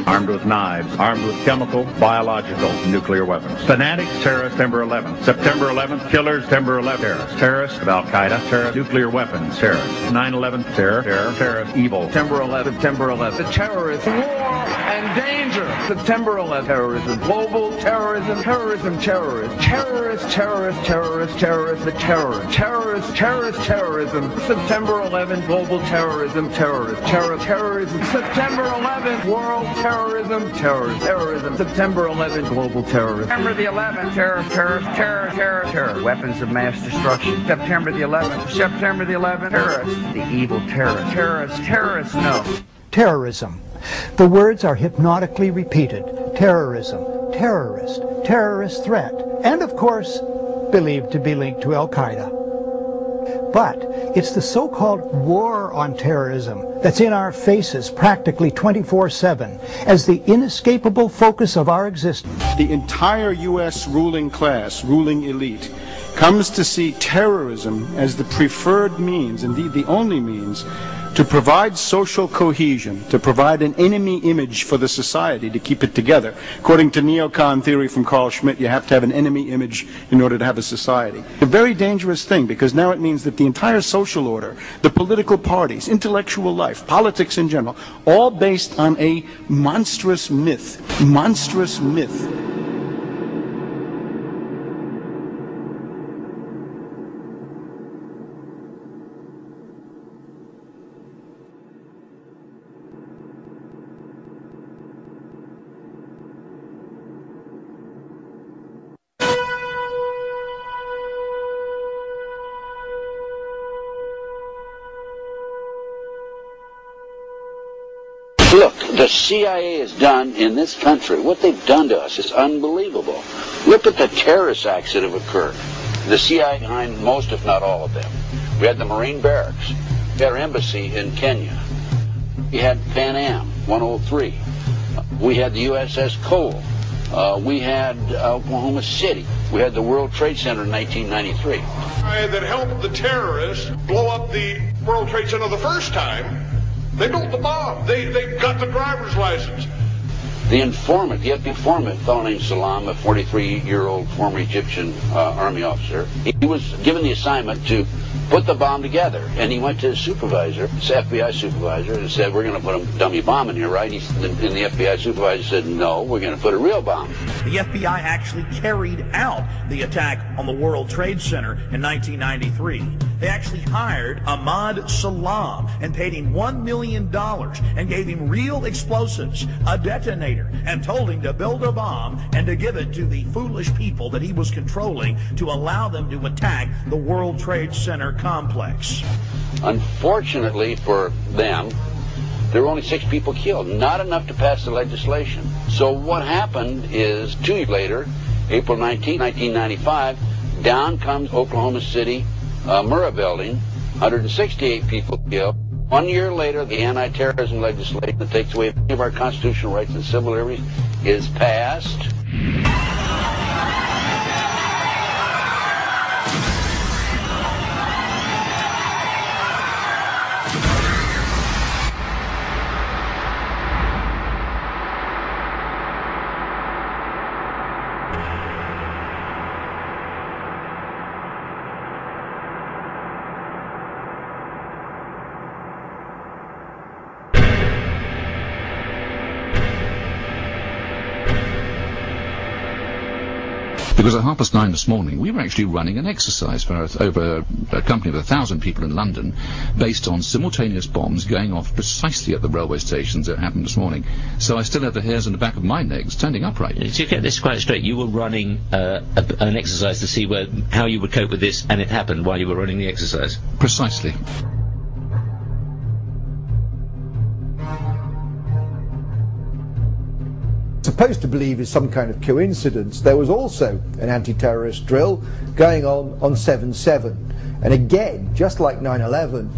armed with knives, armed with chemical, biological, nuclear weapons. Fanatics, terrorists, September 11th. September 11th, killers, September 11th, terrorists. Terrorists of Al-Qaeda, terrorists, nuclear weapons, terrorists. 9/11, terror, terrorist, evil. September 11th, September 11th. The terrorists, war and danger. September 11th, terrorism, global terrorism, terrorism, terrorists. Terrorists, terrorists, terrorists, terrorists, the terror. Terrorists, terrorist, terrorism. September 11th, global terrorism, terrorists. Terrorism. September 11th, world terrorism, terrorism. September 11th, global terrorism. September the 11th, terror. Weapons of mass destruction. September the 11th, terrorists. The evil terrorists, no. Terrorism. The words are hypnotically repeated. Terrorism, terrorist, terrorist threat, and of course, believed to be linked to Al-Qaeda. But it's the so-called war on terrorism that's in our faces practically 24/7 as the inescapable focus of our existence. The entire U.S. ruling class, ruling elite, comes to see terrorism as the preferred means, indeed the only means, to provide social cohesion, to provide an enemy image for the society to keep it together. According to neocon theory from Carl Schmitt, you have to have an enemy image in order to have a society. A very dangerous thing, because now it means that the entire social order, the political parties, intellectual life, politics in general, all based on a monstrous myth. Monstrous myth. Look, the CIA has done in this country, what they've done to us is unbelievable. Look at the terrorist acts that have occurred. The CIA behind most, if not all of them. We had the Marine barracks. We had our embassy in Kenya. We had Pan Am 103. We had the USS Cole. We had Oklahoma City. We had the World Trade Center in 1993. That helped the terrorists blow up the World Trade Center the first time. They built the bomb. They got the driver's license. The informant, the FBI informant, a fellow named Salam, a 43-year-old former Egyptian army officer, he was given the assignment to put the bomb together. And he went to his supervisor, his FBI supervisor, and said, we're going to put a dummy bomb in here, right? And the FBI supervisor said, no, we're going to put a real bomb. The FBI actually carried out the attack on the World Trade Center in 1993. They actually hired Ahmad Salam and paid him $1 million and gave him real explosives, a detonator, and told him to build a bomb and to give it to the foolish people that he was controlling to allow them to attack the World Trade Center complex. Unfortunately for them, there were only 6 people killed, not enough to pass the legislation. So what happened is 2 years later, April 19, 1995, down comes Oklahoma City Murrah building, 168 people killed. 1 year later, the anti-terrorism legislation that takes away many of our constitutional rights and civil liberties is passed. Because at 9:30 this morning, we were actually running an exercise for over a company of 1,000 people in London, based on simultaneous bombs going off precisely at the railway stations that happened this morning. So I still have the hairs on the back of my neck standing upright. To get this quite straight, you were running an exercise to see how you would cope with this, and it happened while you were running the exercise? Precisely. Supposed to believe is some kind of coincidence, there was also an anti-terrorist drill going on 7/7, and again, just like 9/11,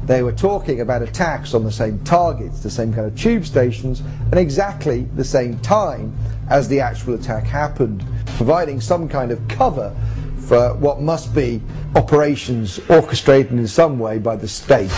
they were talking about attacks on the same targets, the same kind of tube stations, and exactly the same time as the actual attack happened, providing some kind of cover for what must be operations orchestrated in some way by the state.